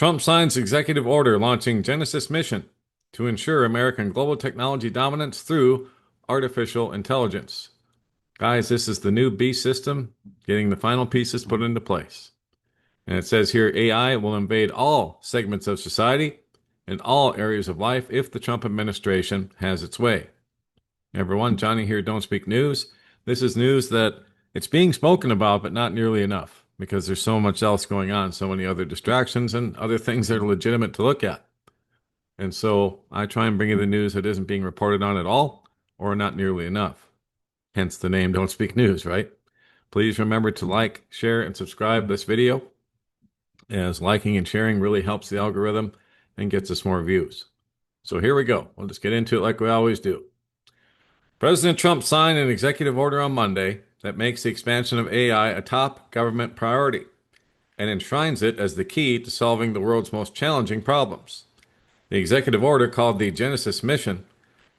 Trump signs executive order launching Genesis mission to ensure American global technology dominance through artificial intelligence. Guys, this is the new beast system getting the final pieces put into place. And it says here AI will invade all segments of society and all areas of life if the Trump administration has its way. Everyone, Johnny here, Don't Speak News. This is news that it's being spoken about, but not nearly enough because there's so much else going on, so many other distractions and other things that are legitimate to look at. And so I try and bring you the news that isn't being reported on at all or not nearly enough. Hence the name Don't Speak News, right? Please remember to like, share, and subscribe this video, as liking and sharing really helps the algorithm and gets us more views. So here we go. We'll just get into it like we always do. President Trump signed an executive order on Monday that makes the expansion of AI a top government priority and enshrines it as the key to solving the world's most challenging problems. The executive order, called the Genesis Mission,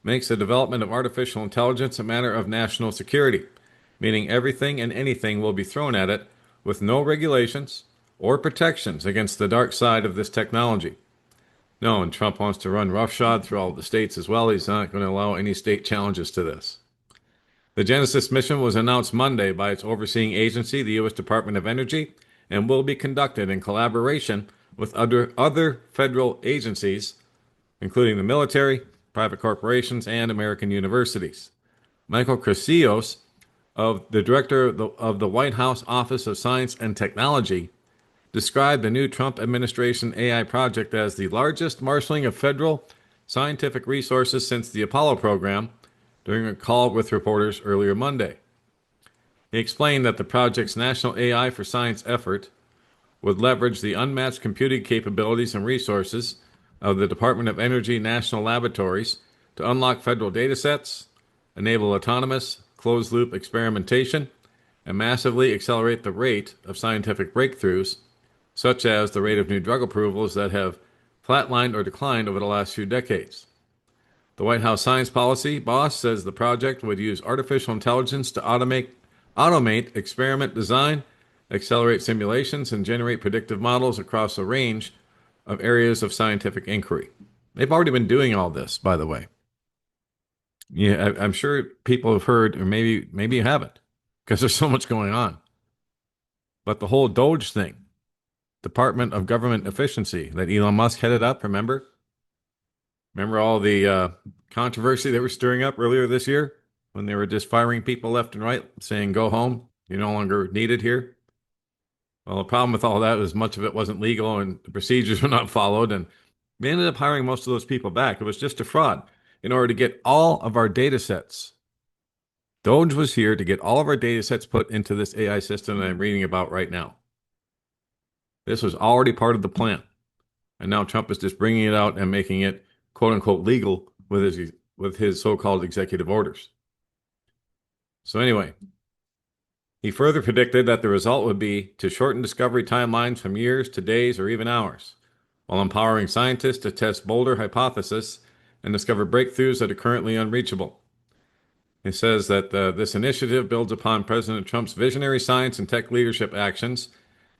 makes the development of artificial intelligence a matter of national security, meaning everything and anything will be thrown at it with no regulations or protections against the dark side of this technology. No, and Trump wants to run roughshod through all the states as well. He's not going to allow any state challenges to this. The Genesis mission was announced Monday by its overseeing agency, the U.S. Department of Energy, and will be conducted in collaboration with other federal agencies, including the military, private corporations, and American universities. Michael Kritsios, the director of the White House Office of Science and Technology, described the new Trump administration AI project as the largest marshaling of federal scientific resources since the Apollo program during a call with reporters earlier Monday. He explained that the project's National AI for Science effort would leverage the unmatched computing capabilities and resources of the Department of Energy National Laboratories to unlock federal data sets, enable autonomous, closed-loop experimentation, and massively accelerate the rate of scientific breakthroughs, such as the rate of new drug approvals that have flatlined or declined over the last few decades. The White House science policy boss says the project would use artificial intelligence to automate experiment design, accelerate simulations, and generate predictive models across a range of areas of scientific inquiry. They've already been doing all this, by the way. Yeah, I'm sure people have heard, or maybe you haven't, because there's so much going on. But the whole Doge thing, Department of Government Efficiency that Elon Musk headed up, remember? Remember all the controversy they were stirring up earlier this year when they were just firing people left and right, saying, go home, you're no longer needed here? Well, the problem with all that is much of it wasn't legal and the procedures were not followed, and we ended up hiring most of those people back. It was just a fraud in order to get all of our data sets. Doge was here to get all of our data sets put into this AI system that I'm reading about right now. This was already part of the plan. And now Trump is just bringing it out and making it, quote unquote, legal with his so-called executive orders. So anyway, he further predicted that the result would be to shorten discovery timelines from years to days or even hours, while empowering scientists to test bolder hypotheses and discover breakthroughs that are currently unreachable. He says that this initiative builds upon President Trump's visionary science and tech leadership actions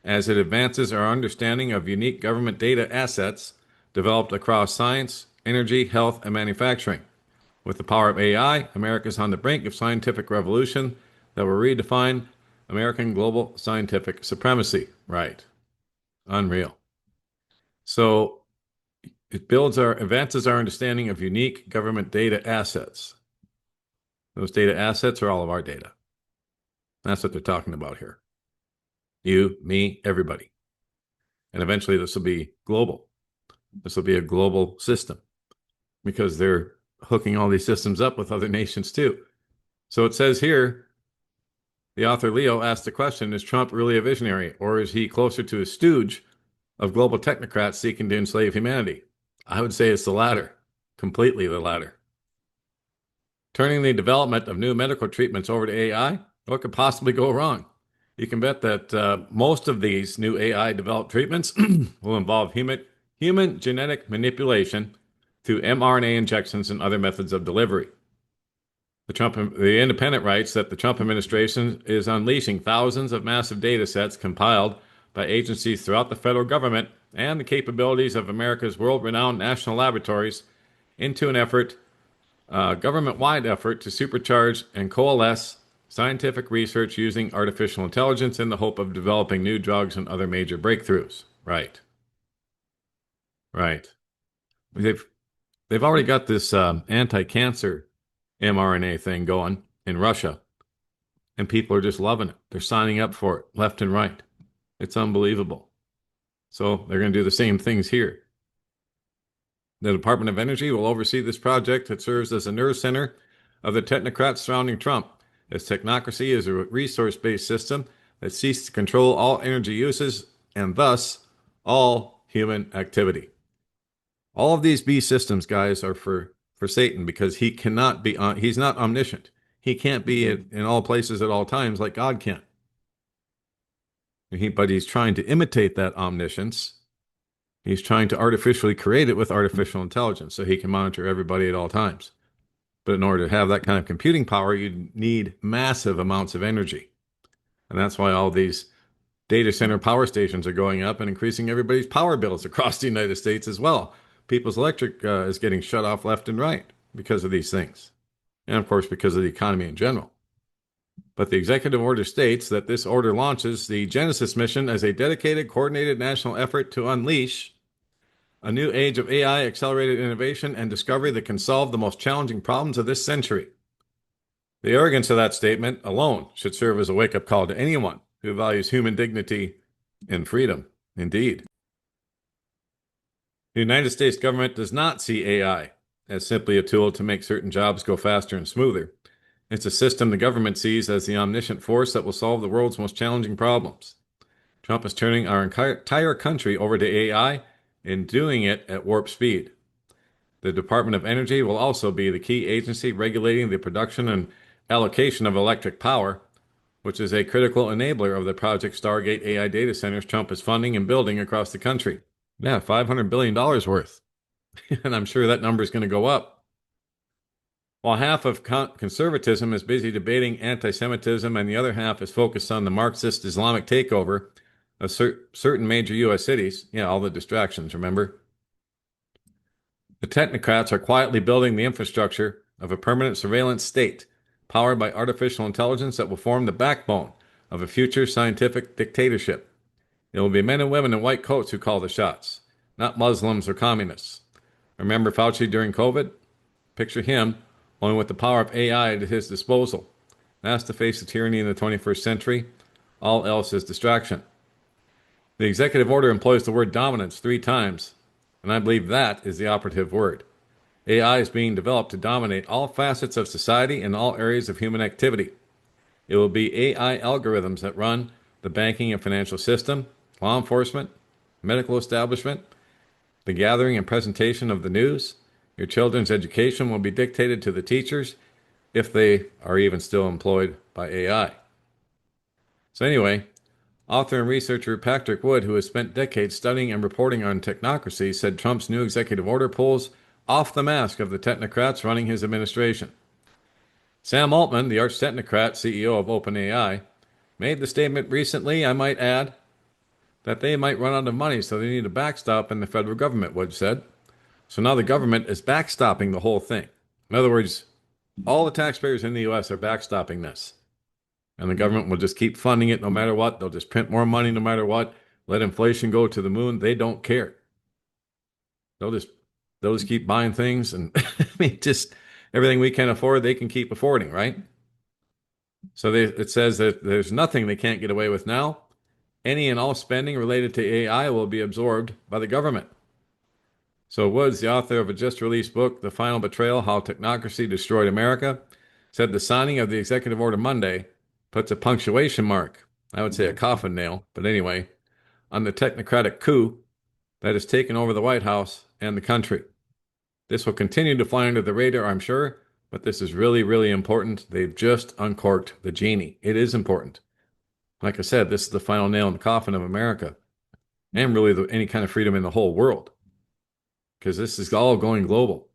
as it advances our understanding of unique government data assets developed across science, energy, health, and manufacturing. With the power of AI, America is on the brink of scientific revolution that will redefine American global scientific supremacy. Right. Unreal. So it advances our understanding of unique government data assets. Those data assets are all of our data. That's what they're talking about here. You, me, everybody. And eventually this will be global. This will be a global system because they're hooking all these systems up with other nations too. So it says here, the author Leo asked the question, is Trump really a visionary, or is he closer to a stooge of global technocrats seeking to enslave humanity? I would say it's the latter, completely the latter. Turning the development of new medical treatments over to AI, what could possibly go wrong? You can bet that most of these new AI-developed treatments will involve human genetic manipulation through mRNA injections and other methods of delivery. The Independent writes that the Trump administration is unleashing thousands of massive data sets compiled by agencies throughout the federal government and the capabilities of America's world-renowned national laboratories into an effort, government-wide effort to supercharge and coalesce scientific research using artificial intelligence in the hope of developing new drugs and other major breakthroughs. Right, right. They've they've already got this anti-cancer mRNA thing going in Russia, and people are just loving it. They're signing up for it left and right. It's unbelievable. So they're going to do the same things here. The Department of Energy will oversee this project that serves as a nerve center of the technocrats surrounding Trump, as technocracy is a resource-based system that seeks to control all energy uses and thus all human activity. All of these B systems, guys, are for Satan because he cannot be he's not omniscient. He can't be in all places at all times like God can. But he's trying to imitate that omniscience. He's trying to artificially create it with artificial intelligence so he can monitor everybody at all times. But in order to have that kind of computing power, you need massive amounts of energy. And that's why all these data center power stations are going up and increasing everybody's power bills across the United States as well. People's electric is getting shut off left and right because of these things. And of course, because of the economy in general. But the executive order states that this order launches the Genesis mission as a dedicated, coordinated national effort to unleash a new age of AI, accelerated innovation, and discovery that can solve the most challenging problems of this century. The arrogance of that statement alone should serve as a wake-up call to anyone who values human dignity and freedom. Indeed. The United States government does not see AI as simply a tool to make certain jobs go faster and smoother. It's a system the government sees as the omniscient force that will solve the world's most challenging problems. Trump is turning our entire country over to AI and doing it at warp speed. The Department of Energy will also be the key agency regulating the production and allocation of electric power, which is a critical enabler of the Project Stargate AI data centers Trump is funding and building across the country. Yeah, $500 billion worth. And I'm sure that number is going to go up. While half of conservatism is busy debating anti-Semitism and the other half is focused on the Marxist Islamic takeover of certain major U.S. cities, yeah, all the distractions, remember? The technocrats are quietly building the infrastructure of a permanent surveillance state powered by artificial intelligence that will form the backbone of a future scientific dictatorship. It will be men and women in white coats who call the shots, not Muslims or communists. Remember Fauci during COVID? Picture him, only with the power of AI at his disposal. That's to face the tyranny in the 21st century. All else is distraction. The executive order employs the word dominance 3 times, and I believe that is the operative word. AI is being developed to dominate all facets of society and all areas of human activity. It will be AI algorithms that run the banking and financial system, law enforcement, medical establishment, the gathering and presentation of the news. Your children's education will be dictated to the teachers if they are even still employed by AI. So anyway, author and researcher Patrick Wood, who has spent decades studying and reporting on technocracy, said Trump's new executive order pulls off the mask of the technocrats running his administration. Sam Altman, the arch-technocrat CEO of OpenAI, made the statement recently, I might add, that they might run out of money, so they need a backstop in the federal government, Wood said. So now the government is backstopping the whole thing. In other words, all the taxpayers in the U.S. are backstopping this. And the government will just keep funding it no matter what. They'll just print more money no matter what. Let inflation go to the moon. They don't care. They'll just keep buying things. And I mean, just everything we can afford, they can keep affording, right? So it says that there's nothing they can't get away with now. Any and all spending related to AI will be absorbed by the government. So Woods, the author of a just-released book, The Final Betrayal, How Technocracy Destroyed America, said the signing of the executive order Monday puts a punctuation mark, I would say a coffin nail, but anyway, on the technocratic coup that has taken over the White House and the country. This will continue to fly under the radar, I'm sure, but this is really, really important. They've just uncorked the genie. It is important. Like I said, this is the final nail in the coffin of America and really any kind of freedom in the whole world, because this is all going global.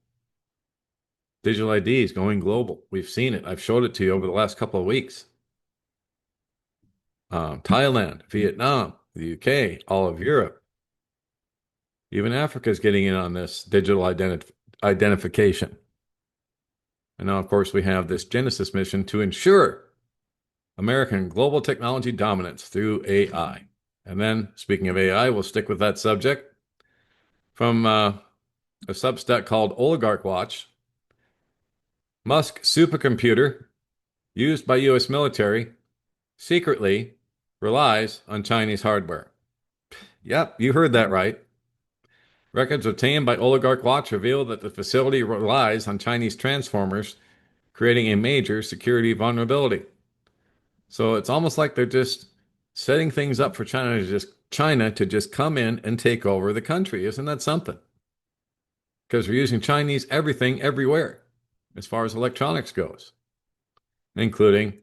Digital ID is going global. We've seen it. I've showed it to you over the last couple of weeks. Thailand, Vietnam, the UK, all of Europe. Even Africa is getting in on this digital identification. And now, of course, we have this Genesis mission to ensure American global technology dominance through AI. And then, speaking of AI, we'll stick with that subject from a Substack called Oligarch Watch. Musk supercomputer used by U.S. military secretly relies on Chinese hardware. Yep, you heard that right. Records obtained by Oligarch Watch reveal that the facility relies on Chinese transformers, creating a major security vulnerability. So it's almost like they're just setting things up for China to just come in and take over the country. Isn't that something? Because we're using Chinese everything everywhere as far as electronics goes, including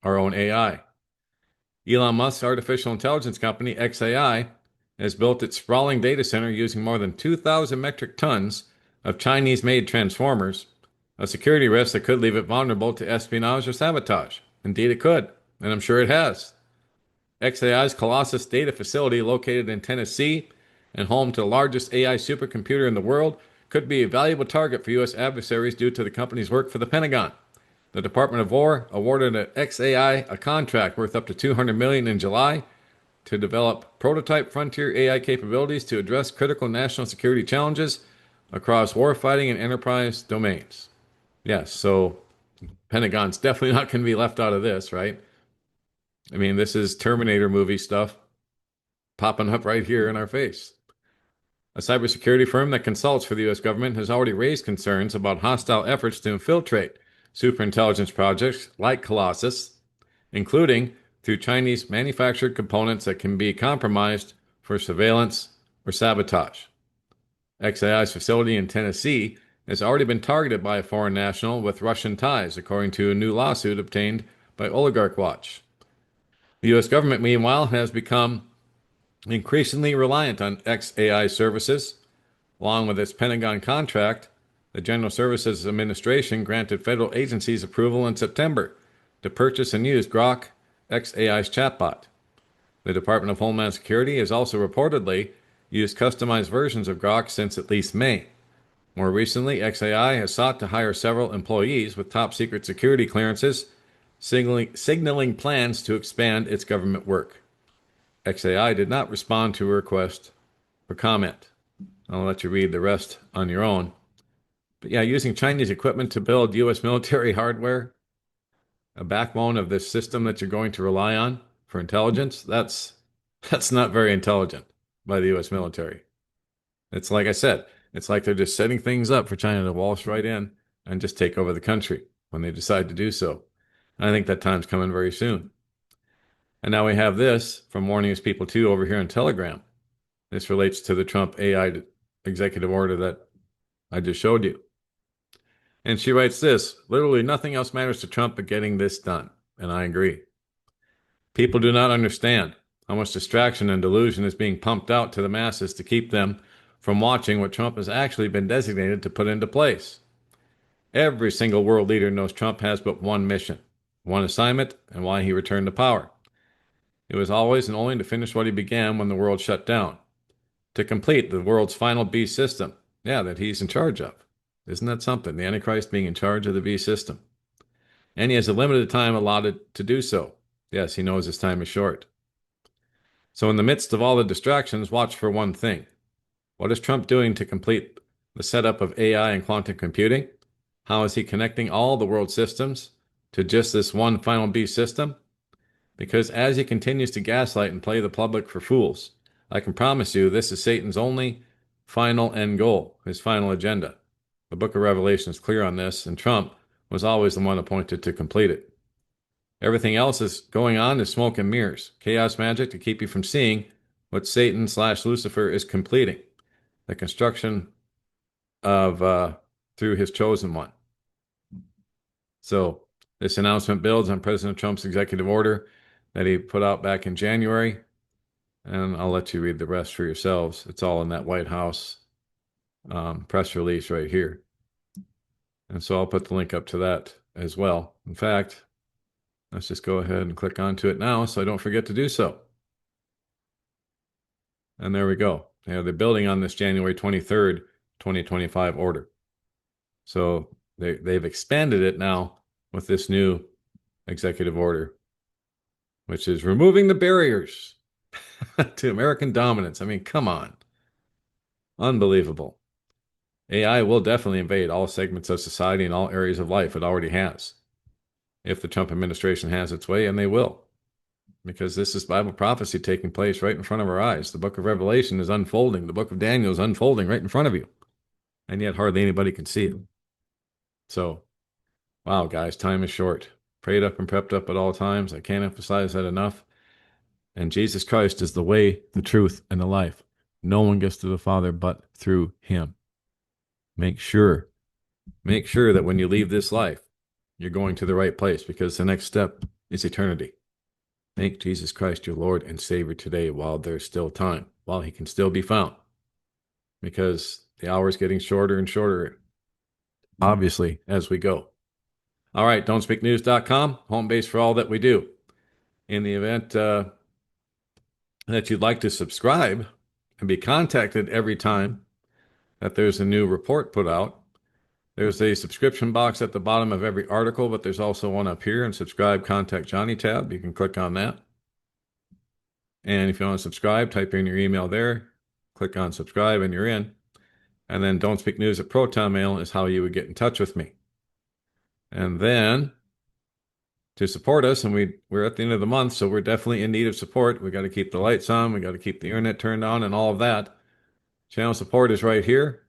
our own AI. Elon Musk's artificial intelligence company, xAI, has built its sprawling data center using more than 2,000 metric tons of Chinese-made transformers, a security risk that could leave it vulnerable to espionage or sabotage. Indeed, it could, and I'm sure it has. xAI's Colossus data facility, located in Tennessee and home to the largest AI supercomputer in the world, could be a valuable target for U.S. adversaries due to the company's work for the Pentagon. The Department of War awarded xAI a contract worth up to $200 million in July to develop prototype frontier AI capabilities to address critical national security challenges across warfighting and enterprise domains. Yes, so Pentagon's definitely not going to be left out of this, right? I mean, this is Terminator movie stuff popping up right here in our face. A cybersecurity firm that consults for the U.S. government has already raised concerns about hostile efforts to infiltrate superintelligence projects like Colossus, including through Chinese manufactured components that can be compromised for surveillance or sabotage. xAI's facility in Tennessee has already been targeted by a foreign national with Russian ties, according to a new lawsuit obtained by Oligarch Watch. The U.S. government, meanwhile, has become increasingly reliant on xAI services. Along with its Pentagon contract, the General Services Administration granted federal agencies approval in September to purchase and use Grok, xAI's chatbot. The Department of Homeland Security has also reportedly used customized versions of Grok since at least May. More recently, xAI has sought to hire several employees with top secret security clearances, signaling plans to expand its government work. xAI did not respond to a request for comment. I'll let you read the rest on your own. But yeah, using Chinese equipment to build U.S. military hardware, a backbone of this system that you're going to rely on for intelligence, that's not very intelligent by the U.S. military. It's like I said, it's like they're just setting things up for China to waltz right in and just take over the country when they decide to do so. And I think that time's coming very soon. And now we have this from War News People 2 over here on Telegram. This relates to the Trump AI executive order that I just showed you. And she writes this: literally nothing else matters to Trump but getting this done. And I agree. People do not understand how much distraction and delusion is being pumped out to the masses to keep them from watching what Trump has actually been designated to put into place. Every single world leader knows Trump has but one mission, one assignment, and why he returned to power. It was always and only to finish what he began when the world shut down, to complete the world's final beast system, that he's in charge of. Isn't that something? The Antichrist being in charge of the beast system. And he has a limited time allotted to do so. Yes, he knows his time is short. So in the midst of all the distractions, watch for one thing. What is Trump doing to complete the setup of AI and quantum computing? How is he connecting all the world systems to just this one final beast system? Because as he continues to gaslight and play the public for fools, I can promise you this is Satan's only final end goal, his final agenda. The book of Revelation is clear on this, and Trump was always the one appointed to complete it. Everything else is going on is smoke and mirrors, chaos magic to keep you from seeing what Satan/Lucifer is completing, the construction of through his chosen one. So this announcement builds on President Trump's executive order that he put out back in January, and I'll let you read the rest for yourselves. It's all in that White House press release right here. And so I'll put the link up to that as well. In fact, let's just go ahead and click onto it now so I don't forget to do so. And there we go. They're building on this January 23rd, 2025 order. So they've expanded it now with this new executive order, which is removing the barriers to American dominance. I mean, come on. Unbelievable. AI will definitely invade all segments of society and all areas of life. It already has. If the Trump administration has its way, and they will, because this is Bible prophecy taking place right in front of our eyes. The book of Revelation is unfolding. The book of Daniel is unfolding right in front of you. And yet hardly anybody can see it. So, wow, guys, time is short. Prayed up and prepped up at all times. I can't emphasize that enough. And Jesus Christ is the way, the truth, and the life. No one gets to the Father but through him. Make sure that when you leave this life, you're going to the right place, because the next step is eternity. Make Jesus Christ your Lord and Savior today while there's still time, while he can still be found, because the hour is getting shorter and shorter, obviously, as we go. All right, don'tspeaknews.com, home base for all that we do. In the event that you'd like to subscribe and be contacted every time that there's a new report put out, there's a subscription box at the bottom of every article, but there's also one up here, and subscribe, contact Johnny tab. You can click on that. And if you want to subscribe, type in your email there, click on subscribe, and you're in. And then Don't Speak News at Proton Mail is how you would get in touch with me. And then to support us, and we're at the end of the month, so we're definitely in need of support. We got to keep the lights on, we got to keep the internet turned on, and all of that. Channel support is right here.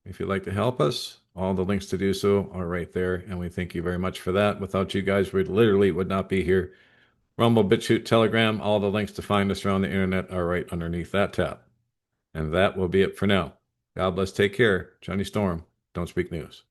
If you'd like to help us, all the links to do so are right there, and we thank you very much for that. Without you guys, we literally would not be here. Rumble, BitChute, Telegram, all the links to find us around the internet are right underneath that tab. And that will be it for now. God bless. Take care. Johnny Storm, Don't Speak News.